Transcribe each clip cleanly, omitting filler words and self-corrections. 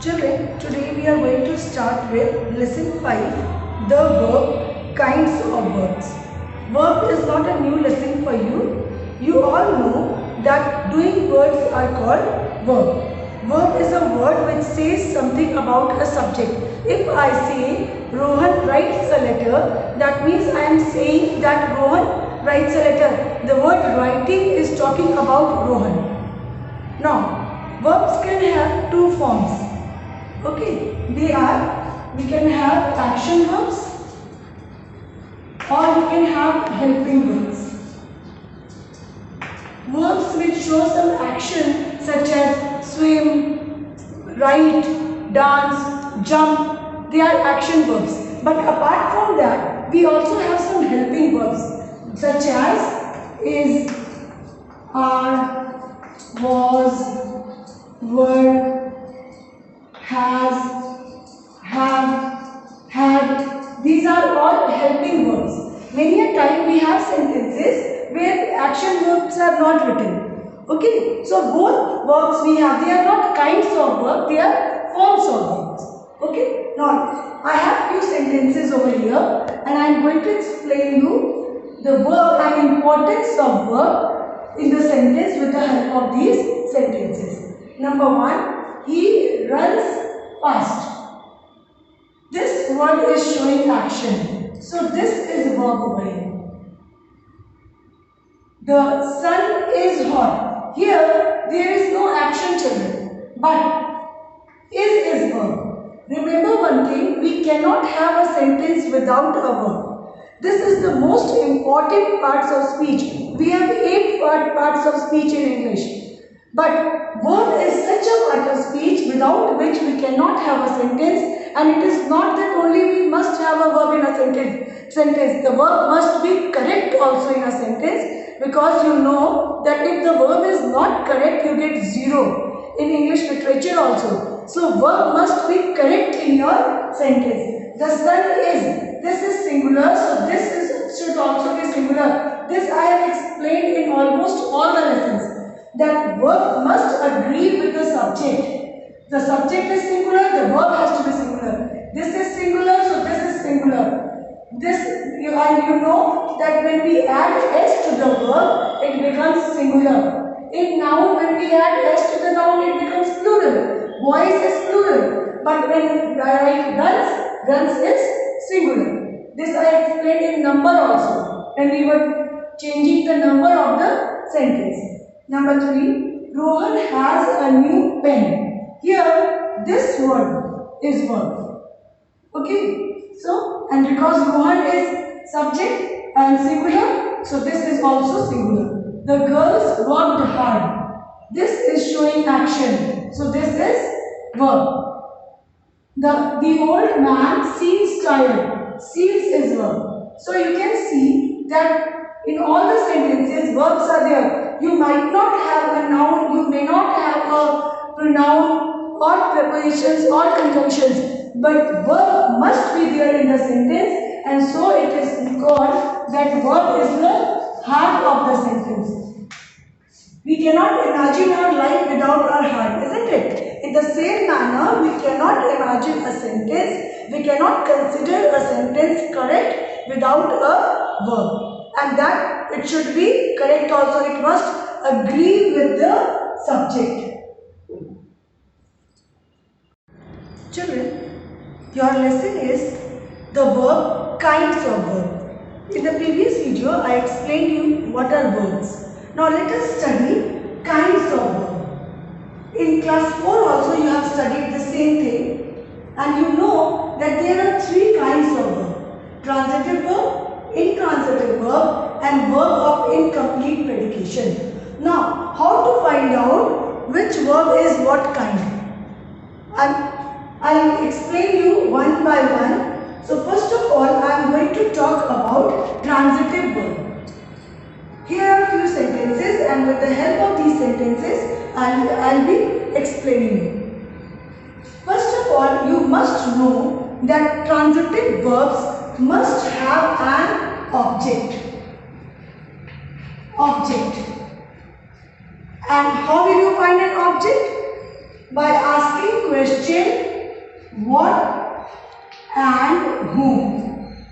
Children, today we are going to start with lesson 5, the verb kinds of verbs. Verb is not a new lesson for you. You all know that doing words are called verb. Verb is a word which says something about a subject. If I say Rohan writes a letter, that means I am saying that Rohan writes a letter. The word writing is talking about Rohan. Now, verbs can have two forms. Okay, we can have action verbs or we can have helping verbs. Verbs which show some action such as swim, write, dance, jump, they are action verbs. But apart from that, we also have some helping verbs such as is, are, was, were, has, have, had. These are all helping verbs. Many a time we have sentences where action verbs are not written. Okay, so both verbs we have, they are not kinds of verbs, they are forms of verbs. Okay, now I have few sentences over here and I am going to explain you the verb and importance of verb in the sentence with the help of these sentences. Number 1, he runs fast. This word is showing action. So this is verb over here. The sun is hot. Here there is no action, children, but is verb. Remember one thing, we cannot have a sentence without a verb. This is the most important parts of speech. We have 8 parts of speech in English. But verb is such a part of speech without which we cannot have a sentence, and it is not that only we must have a verb in a sentence. The verb must be correct also in a sentence, because you know that if the verb is not correct, you get 0 in English literature also. So verb must be correct in your sentence. The sun is, this is singular, so this should also be singular. This I have explained in almost all the lessons. That verb must agree with the subject. The subject is singular, the verb has to be singular. This is singular, so this is singular. And you know that when we add s to the verb, it becomes singular. In noun, when we add s to the noun, it becomes plural. Boys is plural. But when I write runs is singular. This I explained in number also, when we were changing the number of the sentence. Number 3, Rohan has a new pen. Here, this word is verb. Okay, so, and because Rohan is subject and singular, so this is also singular. The girls worked hard. This is showing action. So this is verb. The old man seems tired. Seems is verb. So you can see that in all the sentences, verbs are there. You might not have a noun, you may not have a pronoun or prepositions or conjunctions, but verb must be there in the sentence, and so it is called that verb is the heart of the sentence. We cannot imagine our life without our heart, isn't it? In the same manner, we cannot imagine a sentence, we cannot consider a sentence correct without a verb. And that it should be correct also, it must agree with the subject. Children, your lesson is the verb kinds of verb. In the previous video, I explained you what are verbs. Now let us study kinds of verb. In class 4 also you have studied the same thing, and you know that there are 3 kinds of verb: transitive verb, intransitive verb, and verb of incomplete predication. Now, how to find out which verb is what kind? I'll explain you one by one. So first of all, I am going to talk about transitive verb. Here are a few sentences, and with the help of these sentences, I'll be explaining you. First of all, you must know that transitive verbs must have an object. And how will you find an object? By asking questions question what and whom.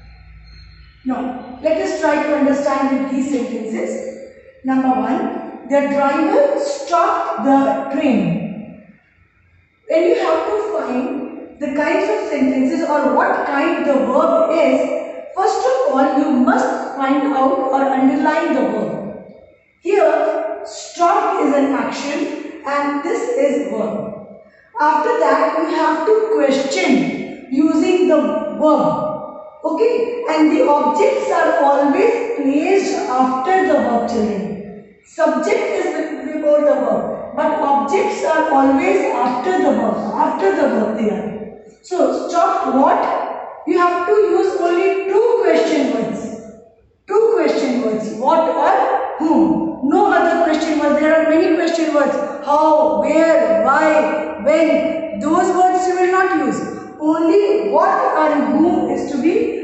Now, let us try to understand with these sentences. Number 1, the driver stopped the train. When you have to find the kinds of sentences or what kind the verb is, first of all you must find out or underline the verb. Here, stop is an action and this is verb. After that, we have to question using the verb. Okay, and the objects are always placed after the verb, children. Subject is before the verb, but objects are always after the verb. After the verb they are. So, stop what? You have to use only two question words. Two question words. What or whom. No other question words. There are many question words. How, where, why, when. Those words you will not use. Only what and whom is to be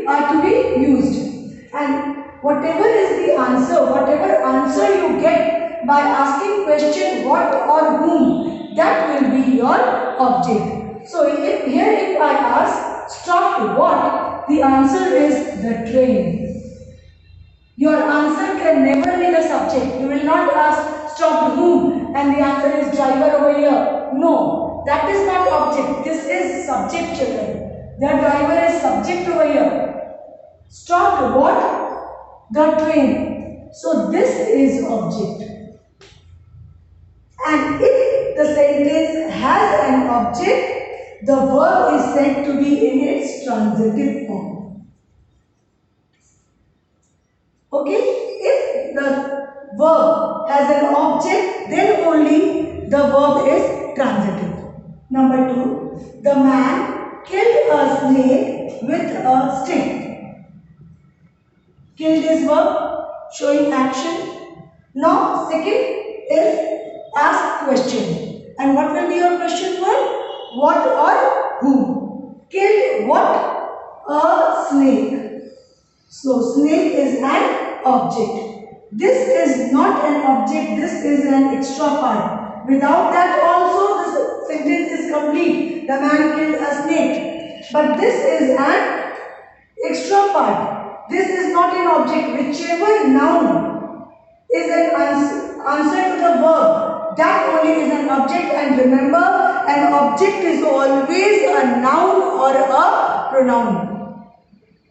used. And whatever is the answer, whatever answer you get by asking question what or whom, that will be your object. So if I ask stop what, the answer is the train. Your answer can never be the subject. You will not ask stop whom and the answer is driver over here. No, that is not object. This is subject, children. The driver is subject over here. Stopped what? The train. So this is object. And if the sentence has an object, the verb is said to be in its transitive form. Okay, if the verb has an object, then only the verb is transitive. Number 2, the man killed a snake with a stick. Killed is verb, showing action. Now, second is ask question. And what will be your question word? What or who? Killed what? A snake. So, snake is an object. This is not an object, this is an extra part. Without that also this sentence is complete. The man killed a snake. But this is an extra part. This is not an object. Whichever noun is an answer to the verb, that only is an object. And remember, an object is always a noun or a pronoun.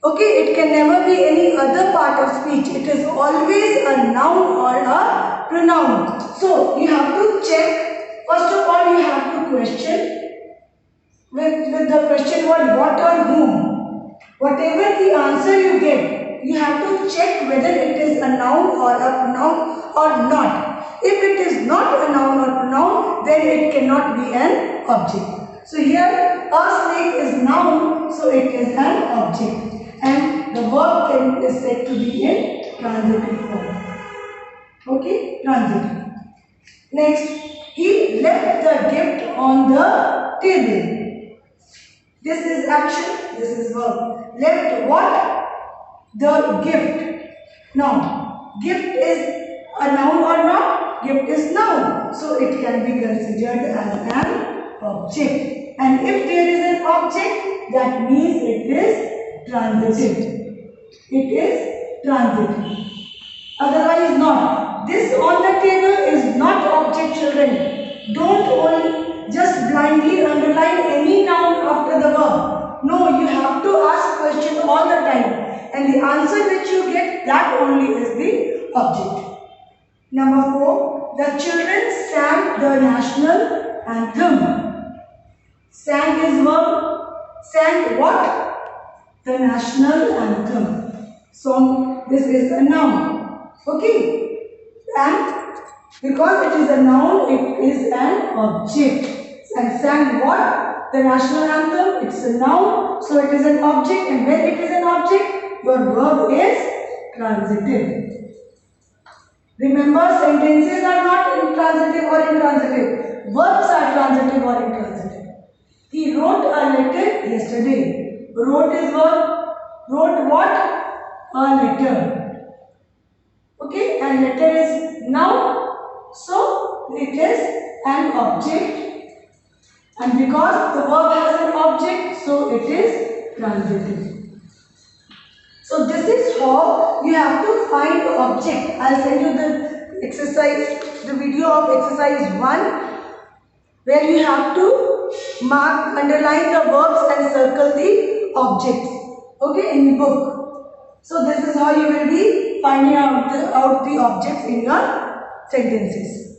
Okay, it can never be any other part of speech. It is always a noun or a pronoun. So, you have to check. First of all, you have to question with the question word what or whom. Whatever the answer you get, you have to check whether it is a noun or a pronoun or not. If it is not a noun or pronoun, then it cannot be an object. So, here a snake is noun, so it is an object. And the verb is said to be in transitive form. Okay, transitive. Next, he left the gift on the table. This is action, this is verb. Left what? The gift. Now, gift is a noun or not? Gift is noun. So, it can be considered as an object. And if there is an object, that means it is transitive. It is transitive. Otherwise not. This on the table is not object, children. Don't only just blindly underline any noun after the verb. No, you have to ask question all the time. And the answer which you get, that only is the object. Number 4. The children sang the national anthem. Sang is verb. Sang what? The national anthem. Song, this is a noun. Okay. And because it is a noun, it is an object. And sang what? The national anthem. It's a noun. So it is an object. And when it is an object, your verb is transitive. Remember, sentences are not intransitive or intransitive. Verbs are transitive or intransitive. He wrote a letter yesterday. Wrote is verb. Wrote what? A letter. Okay, and letter is noun. So, it is an object. And because the verb has an object, so it is transitive. So this is how you have to find the object. I'll send you the exercise, the video of exercise 1, where you have to mark, underline the verbs and circle the objects. Okay, in the book. So this is how you will be finding out the objects in your sentences.